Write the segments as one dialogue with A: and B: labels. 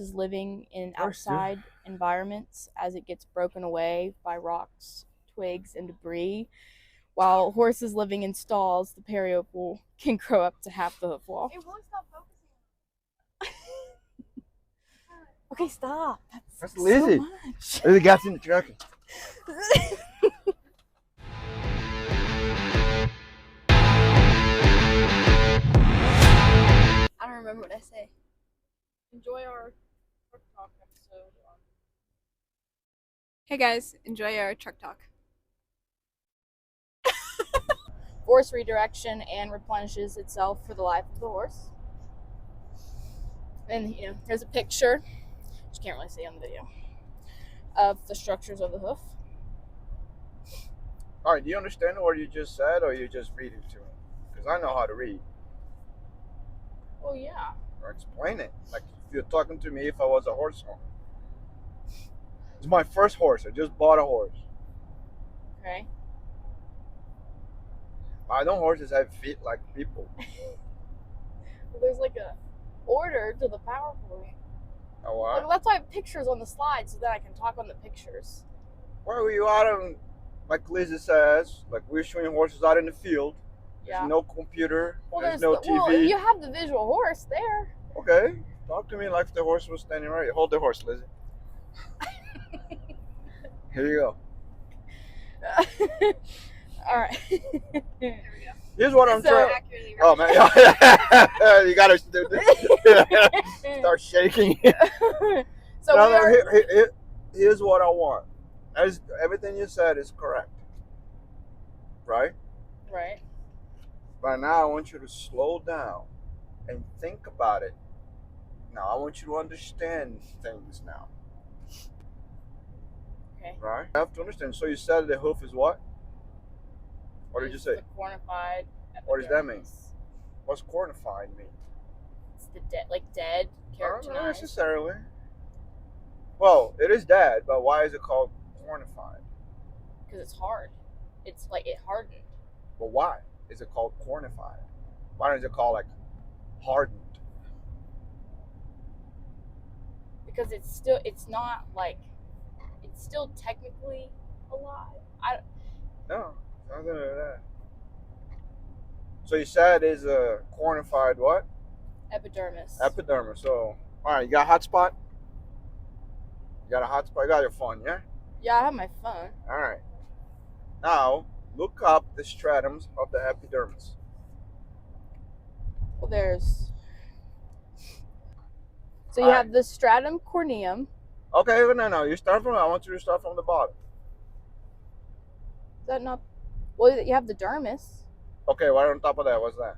A: Is living in
B: Horse too.
A: outside environments as it gets broken away by rocks, twigs, and debris, while horses living in stalls, the periople can grow up to half the hoof wall.
C: It won't stop focusing.
A: Okay, stop.
B: That's
A: So
B: Lizzie.
A: much.
B: Lizzie got in the truck.
C: I don't remember what I say.
A: Enjoy our truck talk episode.
C: Hey guys, enjoy our truck talk.
A: Force redirection and replenishes itself for the life of the horse. And here's a picture, which you can't really see on the video, of the structures of the hoof.
B: All right, do you understand what you just said, or you just read it to me? Because I know how to read.
A: Oh yeah.
B: Or explain it. Like if you're talking to me if I was a horse owner. It's my first horse. I just bought a horse.
A: Okay.
B: I know horses have feet like people.
A: Well, there's like a order to the PowerPoint.
B: Oh, what?
A: Like, that's why I have pictures on the slide so that I can talk on the pictures.
B: Why were you out on, like Lizzie says, like we're showing horses out in the field.
A: Yeah.
B: There's no computer.
A: Well,
B: there's no TV.
A: Well, you have the visual horse there.
B: Okay. Talk to me like if the horse was standing right. Hold the horse, Lizzie. Here you go.
A: All right.
C: There we go.
B: Here's what I'm trying.
C: Accurately
B: Oh man, you gotta start shaking.
A: So
B: No,
A: we are.
B: here's what I want. As everything you said is correct, right?
A: Right.
B: But now I want you to slow down and think about it. Now I want you to understand things now.
A: Okay.
B: Right? You have to understand. So you said the hoof is what? What did you say?
A: The cornified.
B: What does that mean?
A: epidermis.
B: What's cornified mean?
A: It's the dead,
B: Not
A: keratinized.
B: necessarily. Well, it is dead, but why is it called cornified?
A: Because it's hard. It's like it hardened.
B: But why is it called cornified? Why don't it call like hardened?
A: Because it's still technically alive.
B: No, nothing like that. So you said is a cornified what?
A: Epidermis.
B: Epidermis. So, all right, you got a hot spot? You got a hot spot? You got your phone, yeah?
A: Yeah, I have my phone.
B: All right. Now, look up the stratums of the epidermis.
A: Well, there's. So you
B: All
A: have
B: right.
A: the stratum corneum.
B: Okay, no. You start from. I want you to start from the bottom.
A: Is that not? Well, you have the dermis,
B: Okay, right on top of that, what's that?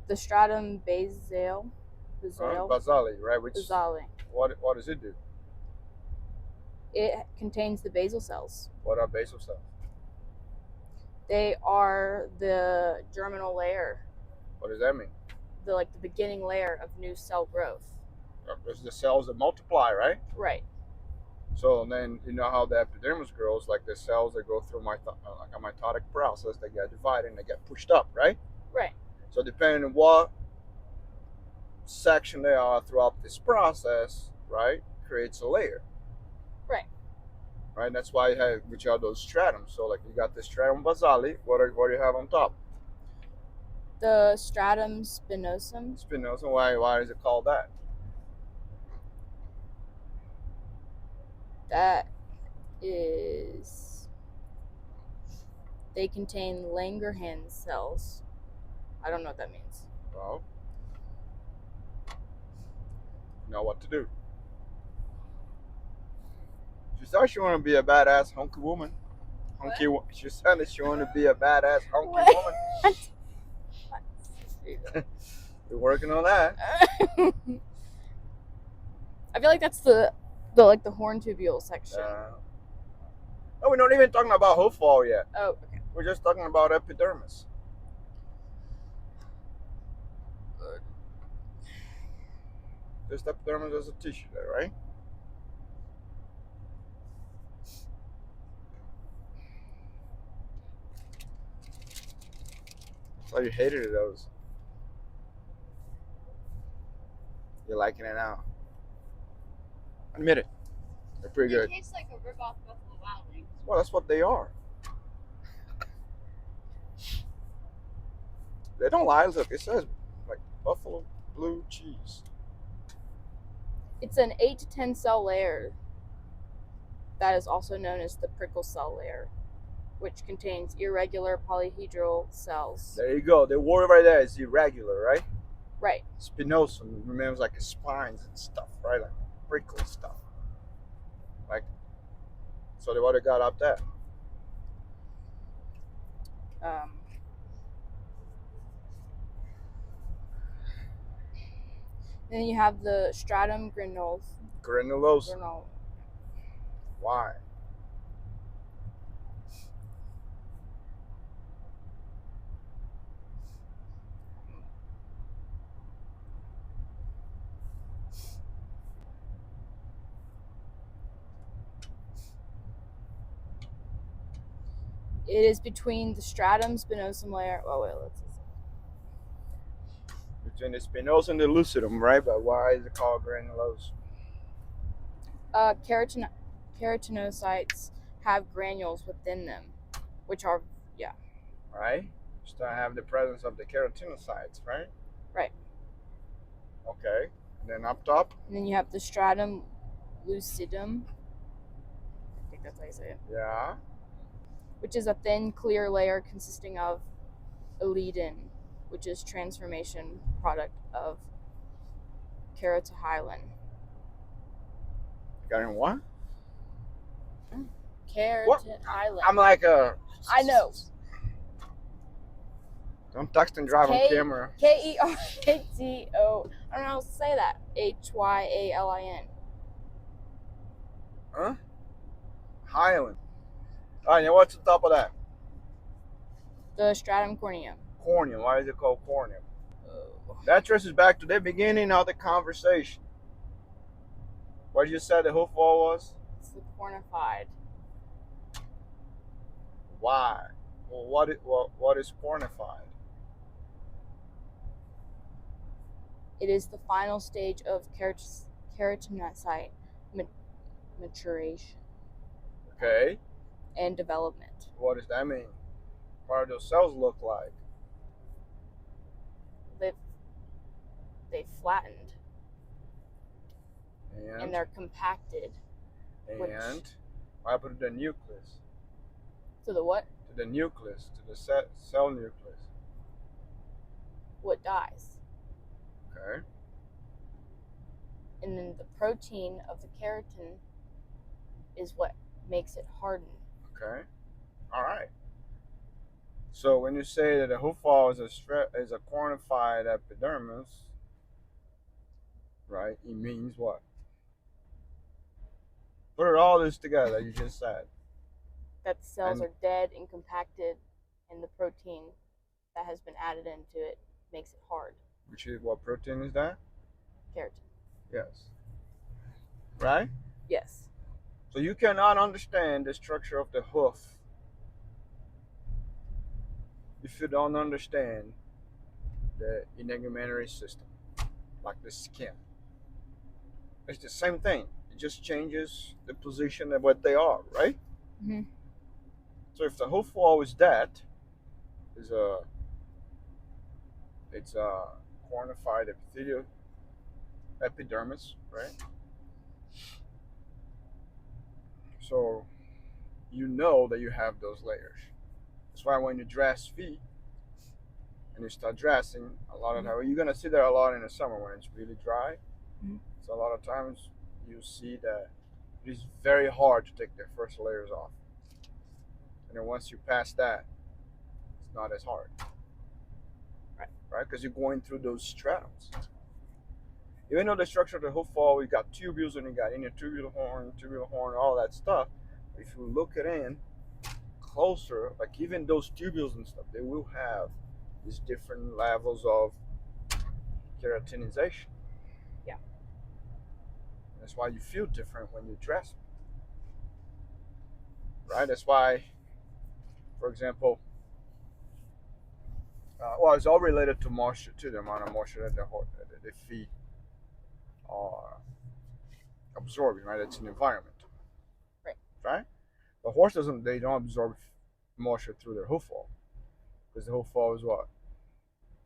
A: the stratum basale,
B: Basali, right? Which
A: basale.
B: what does it do?
A: It contains the basal cells.
B: What are basal cells?
A: They are the germinal layer,
B: What does that mean?
A: the beginning layer of new cell growth.
B: There's the cells that multiply, right?
A: Right.
B: So then you know how the epidermis grows, like the cells that go through like a mitotic process, they get divided and they get pushed up, right?
A: Right.
B: So depending on what section they are throughout this process, right, creates a layer.
A: Right.
B: Right. That's why you have which are those stratums. So like you got the stratum basale. What do you have on top?
A: The stratum spinosum.
B: Spinosum. Why is it called that?
A: That is. They contain Langerhans cells. I don't know what that means.
B: Well, you know what to do. She said she want to be a badass hunky woman. She said that she want to be a badass hunky woman. You're working on that.
A: I feel like that's the horn tubule section.
B: No, we're not even talking about hoof wall yet.
A: Oh, okay.
B: We're just talking about epidermis. This epidermis is a tissue there, right? Oh, you hated those. You're liking it now. Admit it. They're pretty good.
C: It tastes like a rip-off Buffalo Wild Wings.
B: Well, that's what they are. They don't lie. Look, it says like buffalo blue cheese.
A: It's an 8 to 10 cell layer that is also known as the prickle cell layer, which contains irregular polyhedral cells.
B: There you go. The word right there is irregular, right?
A: Right.
B: Spinosum remembers like spines and stuff, right? Like prickly stuff. Like, so they would have got up there.
A: Then you have the stratum
B: Granulosum. Why?
A: It is between the stratum spinosum layer. Oh wait, let's see.
B: Between the spinosum and the lucidum, right? But why is it called granulosum?
A: Keratinocytes have granules within them, which are
B: Right? Still have the presence of the keratinocytes, right?
A: Right.
B: Okay. And then up top?
A: And then you have the stratum lucidum. I think that's how you say it.
B: Yeah.
A: Which is a thin, clear layer consisting of elidin, which is transformation product of keratohyalin.
B: Got in what?
A: Keratohyalin.
B: I'm like a.
A: I know.
B: Don't text and drive on camera.
A: Kerato. I don't know how to say that. Hyalin.
B: Huh? Hyalin. All right, now what's the top of that?
A: The stratum corneum.
B: Corneum. Why is it called corneum?
A: Oh.
B: That traces back to the beginning of the conversation. What you said the hoof wall was?
A: It's the cornified.
B: Why? Well, what is cornified?
A: It is the final stage of keratinocyte maturation.
B: Okay.
A: And development.
B: What does that mean? What do those cells look like?
A: They've flattened. And they're compacted.
B: And what happened to the nucleus?
A: To the what?
B: To the nucleus, to the cell nucleus.
A: What dies?
B: Okay.
A: And then the protein of the keratin is what makes it harden.
B: Okay. All right. So when you say that a hoof wall is a cornified epidermis, right? It means what? Put all this together. You just said
A: that the cells are dead and compacted, and the protein that has been added into it makes it hard.
B: Which is what protein is that?
A: Keratin.
B: Yes. Right?
A: Yes.
B: So you cannot understand the structure of the hoof if you don't understand the integumentary system, like the skin. It's the same thing. It just changes the position of what they are, right?
A: Mm-hmm.
B: So if the hoof wall is that, it's a cornified epithelial epidermis, right? So you know that you have those layers. That's why when you dress feet and you start dressing, a lot of time you're gonna see that a lot in the summer when it's really dry.
A: Mm-hmm.
B: So a lot of times you see that it is very hard to take the first layers off. And then once you pass that, it's not as hard. Right? Because you're going through those stratums. Even though the structure of the hoof wall, you got tubules and you got intertubular horn, all that stuff. If you look it in closer, like even those tubules and stuff, they will have these different levels of keratinization.
A: Yeah.
B: That's why you feel different when you dress. Right? That's why, for example, well, it's all related to moisture, to the amount of moisture that the feet are absorbing, right? It's an environment,
A: Right.
B: right? The horse doesn't. They don't absorb moisture through their hoof wall because the hoof wall is what?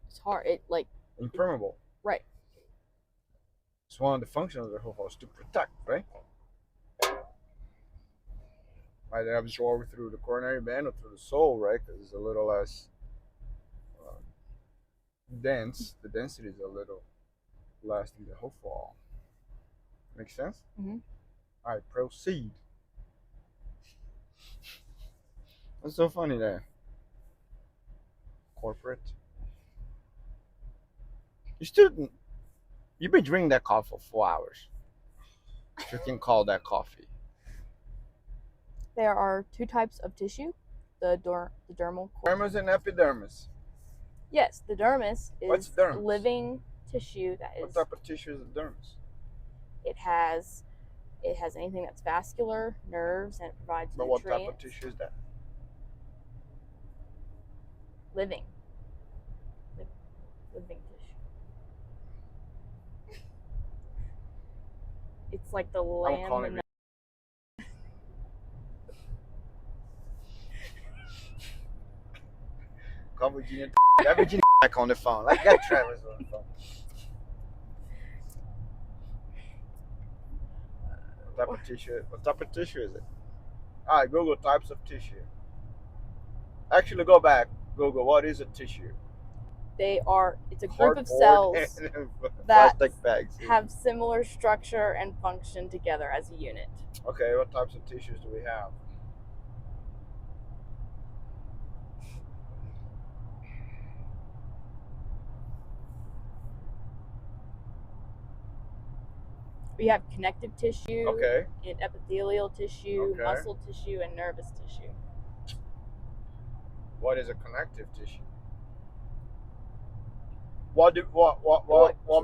A: It's hard. It like
B: Impermeable.
A: right.
B: It's one of the functions of the hoof wall is to protect, right? Right, they absorb through the coronary band or through the sole, right? Because it's a little less uh, dense. The density is a little less than the hoof wall. Make sense?
A: Mm-hmm.
B: All right, proceed. What's so funny there? Corporate. You still, you've been drinking that coffee for 4 hours. If you can call that coffee.
A: There are two types of tissue: the dermal.
B: Dermis and epidermis.
A: Yes, the dermis
B: What's
A: is
B: dermis?
A: living tissue that
B: What
A: is.
B: type of tissue is the dermis?
A: It has anything that's vascular, nerves, and it provides
B: But what
A: nutrients.
B: type of tissue is that?
A: Living tissue. It's like the
B: I'm calling
A: lamina.
B: it. Call Virginia. Get Virginia back on the phone. Like, get Travis on the phone. What type of tissue? What type of tissue is it? All right, Google types of tissue. Actually, go back. Google what is a tissue?
A: It's a group of
B: Cardboard
A: cells
B: and
A: that
B: plastic bags.
A: have similar structure and function together as a unit.
B: Okay, what types of tissues do we have?
A: We have connective tissue,
B: Okay.
A: and epithelial tissue,
B: Okay.
A: muscle tissue, and nervous tissue.
B: What is a connective tissue? What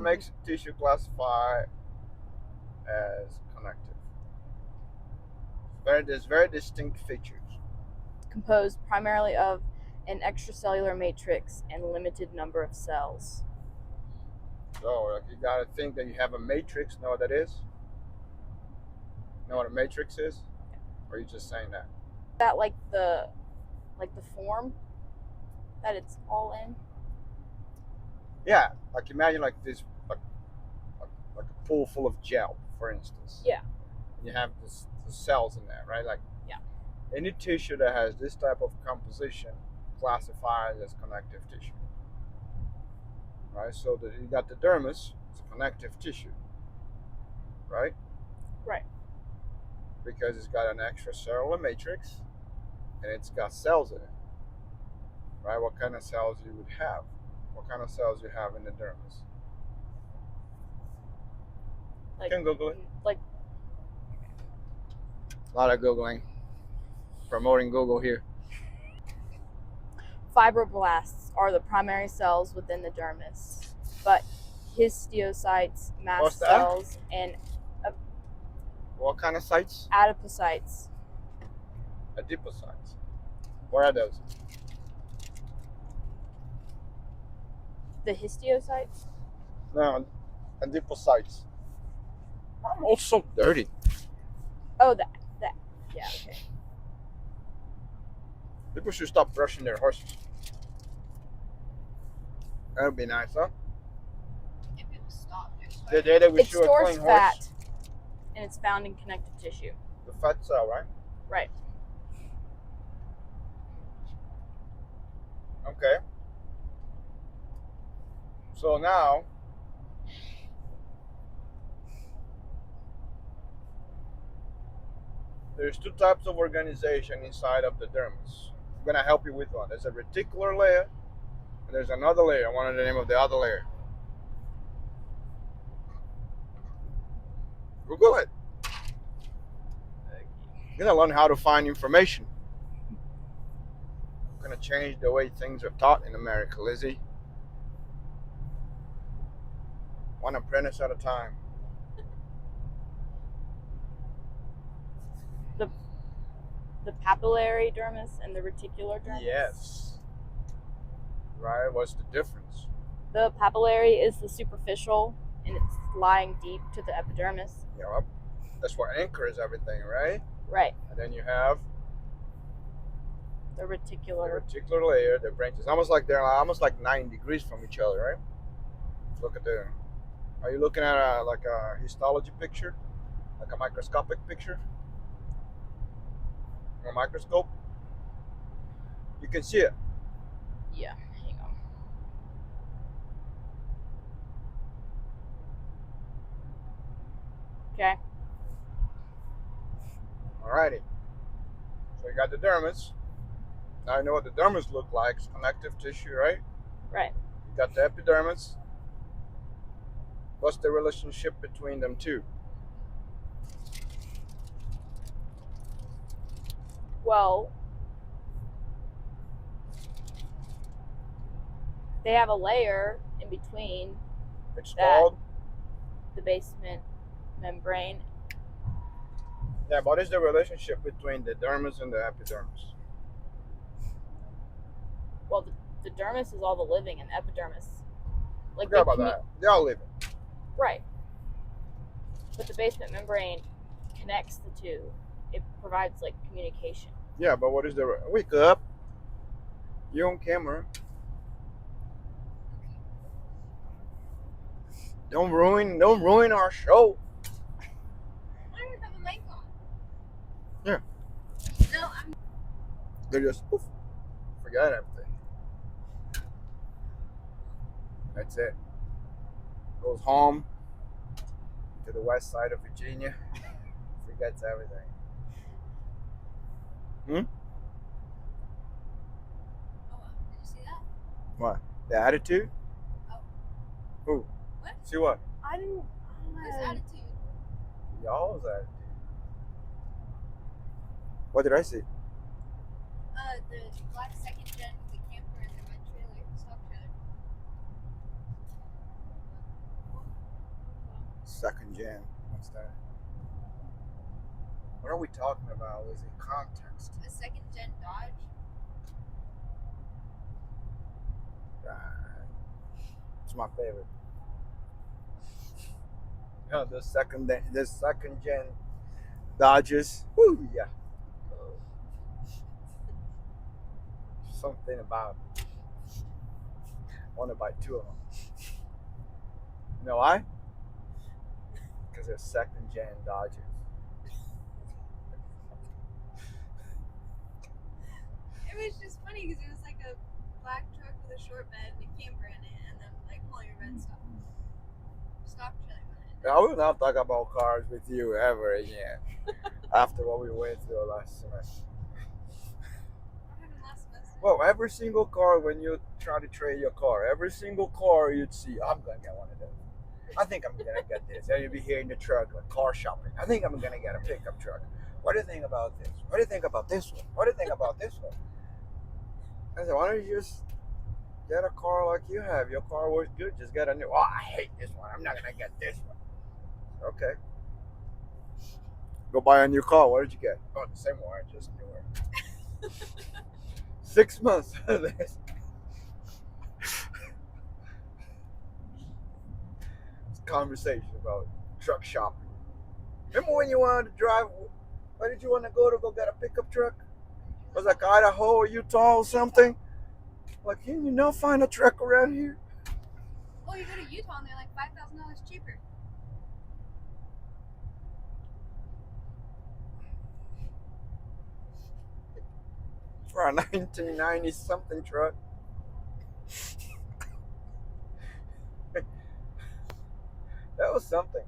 B: makes tissue classify as connective? There's very distinct features.
A: Composed primarily of an extracellular matrix and limited number of cells.
B: So like, you gotta think that you have a matrix. Know what that is? Know what a matrix is? Or are you just saying that?
A: That like the form that it's all in.
B: Yeah, like imagine like this, like a pool full of gel, for instance.
A: Yeah.
B: And you have the cells in there, right? Like
A: Yeah.
B: any tissue that has this type of composition classifies as connective tissue. Right? So that you got the dermis, it's a connective tissue. Right?
A: Right.
B: Because it's got an extracellular matrix and it's got cells in it. Right? What kind of cells you would have? What kind of cells you have in the dermis?
A: Like,
B: You can Google it.
A: Like
B: A lot of Googling. Promoting Google here.
A: fibroblasts are the primary cells within the dermis, but histiocytes, mast
B: What's that?
A: cells, and
B: What kind of sites?
A: adipocytes.
B: Adipocytes. Where are those?
A: The histiocytes?
B: No, adipocytes. I'm all so dirty.
A: Oh, that. Yeah, okay.
B: People should stop brushing their horses. That would be nice, huh?
C: If it was stopped,
B: The day that we
A: It
B: show a
A: stores
B: clean
A: fat,
B: horse,
A: and it's found in connective tissue.
B: the fat cell, right?
A: Right.
B: Okay. So now, there's two types of organization inside of the dermis. I'm gonna help you with one. There's a reticular layer, and there's another layer. I wanted the name of the other layer. Google it. You're gonna learn how to find information. I'm gonna change the way things are taught in America, Lizzie. One apprentice at a time.
A: The papillary dermis and the reticular dermis.
B: Yes. Right? What's the difference?
A: The papillary is the superficial, and it's lying deep to the epidermis.
B: Yep. That's what anchors everything, right?
A: Right.
B: And then you have
A: The
B: the
A: reticular.
B: reticular layer that branches almost like they're almost like 9 degrees from each other, right? Look at the. Are you looking at like a histology picture, like a microscopic picture, or a microscope? You can see it.
A: Yeah. Hang on. Okay.
B: Alrighty. So you got the dermis. Now you know what the dermis look like. It's connective tissue, right?
A: Right.
B: You got the epidermis. What's the relationship between them two?
A: Well, they have a layer in between
B: It's
A: that
B: called.
A: the basement membrane.
B: Yeah, what is the relationship between the dermis and the epidermis?
A: Well, the dermis is all the living, and the epidermis, like
B: Forget about that. They all live it.
A: Right. But the basement membrane connects the two. It provides like communication.
B: Yeah, but what is the wake up? You on camera? Don't ruin our show.
C: I don't have a mic on.
B: Yeah.
C: No, I'm.
B: They just poof, forgot everything. That's it. Goes home to the west side of Virginia. Forgets everything.
C: Oh, did you see that?
B: What? The attitude?
C: Oh.
B: Who?
C: What?
B: See what?
A: I didn't.
C: This attitude.
B: Y'all's attitude. What did I see?
C: The black second gen with the camper and the red trailer, stock trailer.
B: Second gen. What's that? What are we talking about? Is it context?
C: A second gen Dodge.
B: It's my favorite. Yeah, the second gen Dodges. Woo, yeah. Something about it. I want to buy 2 of them. You know why? Because they're second gen Dodges.
C: It was just funny because it was like a black truck with a short bed and a camper in it, and then like all your red stuff. Stock trailer on it.
B: I will not talk about cars with you ever again. After what we went through last semester.
C: What happened last semester?
B: Well, every single car, when you try to trade your car, every single car you'd see, I'm gonna get one of those. I think I'm gonna get this. And you'd be here in the truck, like car shopping. I think I'm gonna get a pickup truck. What do you think about this? What do you think about this one? What do you think about this one? I said, why don't you just get a car like you have? Your car works good. Just get a new. Oh, I hate this one. I'm not gonna get this one. Okay. Go buy a new car. What did you get? Oh, the same one, just newer. 6 months of this. It's a conversation about truck shopping. Remember when you wanted to drive? Where did you want to go get a pickup truck? Was it like Idaho or Utah or something? Like, can you not find a truck around here?
C: Oh, you go to Utah and they're like $5,000 cheaper.
B: For a 1990 something truck. That was something.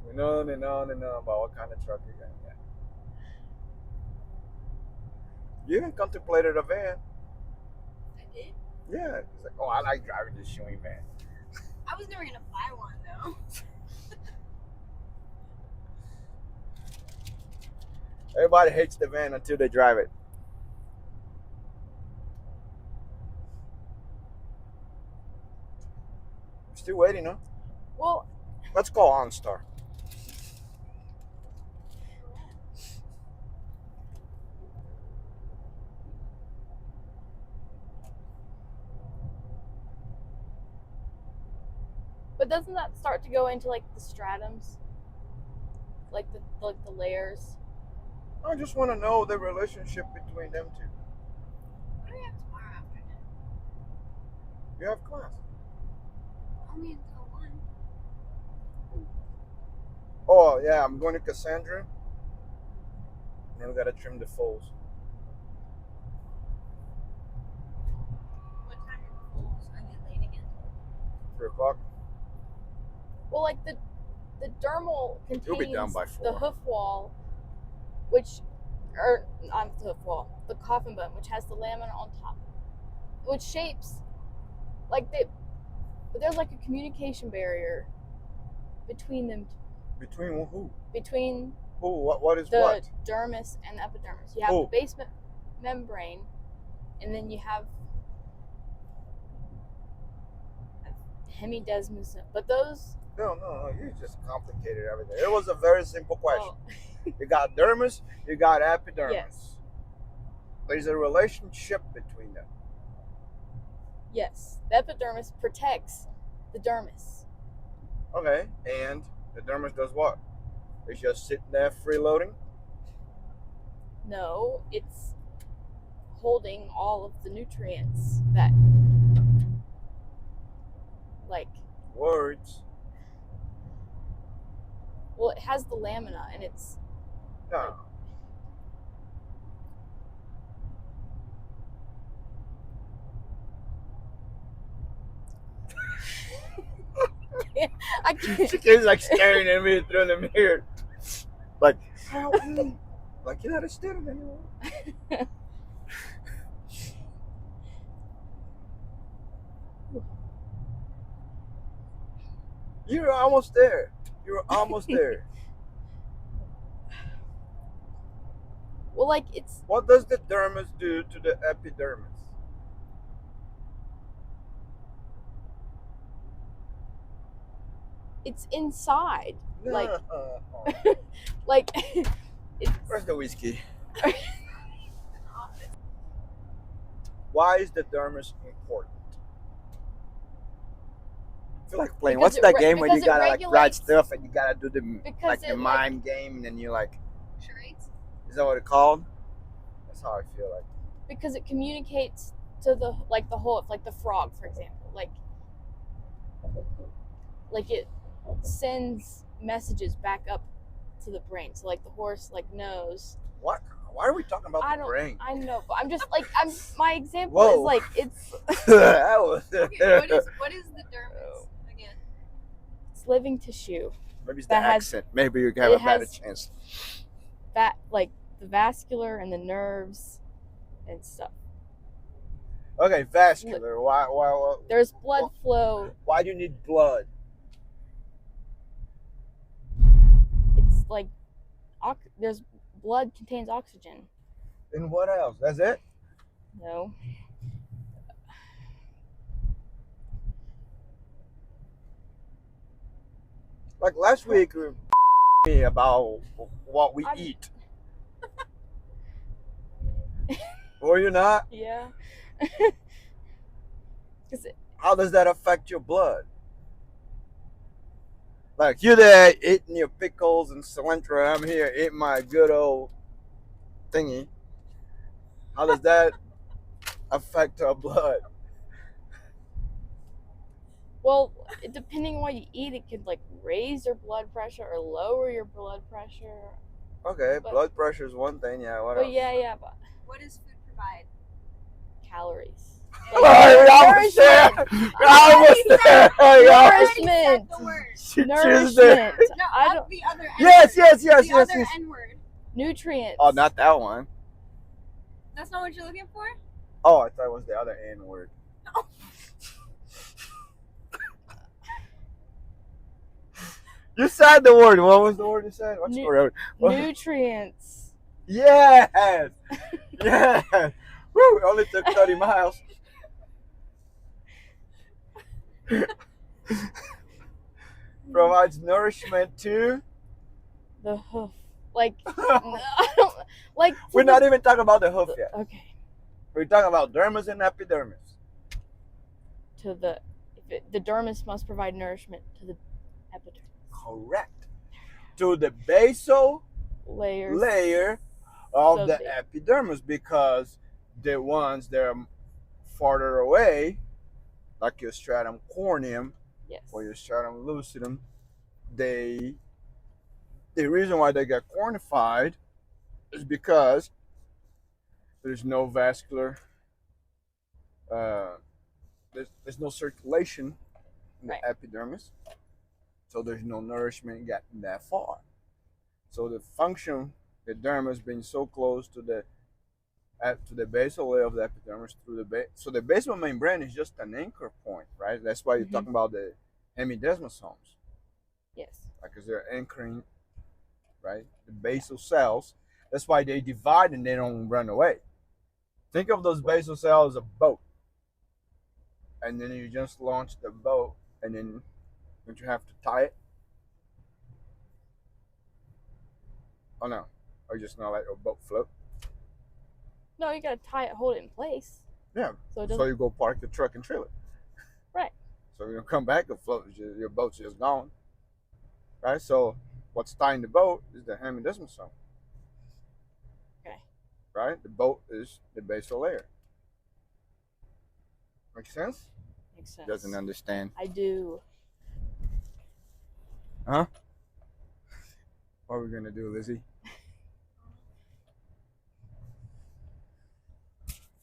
B: We know and on and on about what kind of truck you're gonna get. You even contemplated a van.
C: I did.
B: Yeah, it's like, oh, I like driving this showing van.
C: I was never gonna buy one though.
B: Everybody hates the van until they drive it. Still waiting, huh?
A: Well,
B: Let's call OnStar.
A: but doesn't that start to go into like the stratums, like the layers?
B: I just want to know the relationship between them two.
C: What do we have tomorrow afternoon?
B: You have class.
C: Only until 1.
B: Oh yeah, I'm going to Cassandra. And then we gotta trim the foals.
C: What time are the fools? Are they late again?
B: 3:00.
A: Well, like the dermal
B: You'll be done
A: contains
B: by
A: the
B: 4.
A: hoof wall, which, or not the hoof wall, the coffin bone, which has the lamina on top, which shapes like they. But there's like a communication barrier between them,
B: Between who?
A: between
B: Who? What is
A: the
B: what?
A: dermis and the epidermis. You have
B: Who?
A: the basement membrane, and then you have hemidesmus. But those,
B: No. You just complicated everything. It was a very simple question.
A: well,
B: You got dermis, you got epidermis.
A: yes,
B: There's a relationship between them.
A: yes, the epidermis protects the dermis.
B: Okay, and the dermis does what? It's just sitting there freeloading?
A: No, it's holding all of the nutrients that, like,
B: Words.
A: well, it has the lamina, and it's
B: No.
A: I can't.
B: She keeps like staring at me through the mirror. Like, help me. Like, you're not a student anymore. You're almost there. You're almost there.
A: Well, like it's
B: What does the dermis do to the epidermis?
A: inside, like
B: No.
A: like it's
B: Where's the whiskey? Why is the dermis important? I feel like playing.
A: Because
B: What's
A: it
B: that
A: re-
B: game where you
A: because it
B: gotta like write
A: regulates-
B: stuff and you gotta do the
A: because
B: like the
A: it,
B: mime game and then you like,
C: Charades?
B: is that what it's called? That's how I feel like.
A: because it communicates to the like the whole, like the frog, for example, like it sends messages back up to the brain. So like the horse like knows.
B: What? Why are we talking about
A: I
B: the
A: don't.
B: brain?
A: I know, but I'm just like my example
B: Whoa.
A: is like it's
B: That was
C: Okay, what is the dermis again?
A: it's living tissue
B: maybe it's the
A: that has-
B: accent. Maybe you have
A: it
B: a better
A: has-
B: chance.
A: that like the vascular and the nerves and stuff.
B: Okay, vascular. Why
A: There's blood flow.
B: do you need blood?
A: It's like there's blood contains oxygen.
B: And what else? That's it?
A: No.
B: Like last week, you me about what we
A: I'm-
B: eat. Were you not?
A: Yeah. 'Cause
B: How does that affect your blood? Like you're there eating your pickles and cilantro, and I'm here eating my good old thingy. How does that affect our blood?
A: well, depending on what you eat, it could like raise your blood pressure or lower your blood pressure.
B: Okay,
A: But-
B: blood pressure is one thing. Yeah, what
A: But
B: else?
A: yeah, but
C: What does food provide?
A: calories.
B: All right, we're almost there. We're almost there.
A: Nourishment.
C: The word.
B: She just
A: Nourishment.
C: No,
A: I
C: not
A: don't.
C: the other N
B: Yes,
C: word.
B: yes.
C: The other N word.
A: Nutrients.
B: Oh, not that one.
C: That's not what you're looking for?
B: Oh, I thought it was the other N word. You said the word. What was the word you said? What's the word? What-
A: Nutrients.
B: Yes. Yes. Woo, it only took 30 miles. Provides nourishment to.
A: The hoof. Like I don't like.
B: We're not even talking about the hoof yet.
A: Okay.
B: We're talking about dermis and epidermis.
A: To the if the dermis must provide nourishment to the epidermis.
B: Correct. To the basal
A: Layers.
B: layer of
A: So
B: the epidermis, because the ones that are farther away, like your stratum corneum
A: Yes.
B: or your stratum lucidum, the reason why they get cornified is because there's no vascular, there's no circulation in the
A: Right.
B: epidermis, so there's no nourishment getting that far. So the function, the dermis being so close to the basal layer of the epidermis through the base, so the basal membrane is just an anchor point, right? That's why you're
A: Mhm.
B: talking about the hemidesmosomes,
A: Yes.
B: because they're anchoring, right, the basal cells. That's why they divide and they don't run away. Think of those basal cells as a boat, and then you just launch the boat, and then don't you have to tie it? Oh no, or just not let your boat float.
A: No, you gotta tie it, hold it in place.
B: Yeah.
A: So it
B: So
A: doesn't.
B: you go park the truck and trailer.
A: Right.
B: So you come back and float. Your boat's just gone. Right. So what's tying the boat is the hemidesmosome.
A: Okay.
B: Right. The boat is the basal layer. Make sense?
A: Makes sense.
B: Doesn't understand.
A: I do.
B: Huh? What are we gonna do, Lizzie?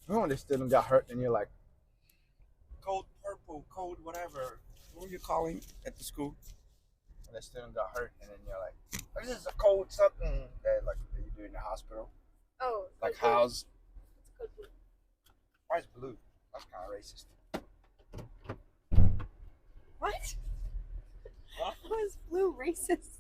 B: Oh, when the student got hurt, and you're like, code purple, code whatever. What were you calling at the school? When the student got hurt, and then you're like, oh, this is a code something that like that you do in the hospital.
C: Oh,
B: Like
C: code blue.
B: how's
C: It's code blue.
B: why is blue? That's kind of racist.
C: What?
B: Huh?
C: How is blue racist?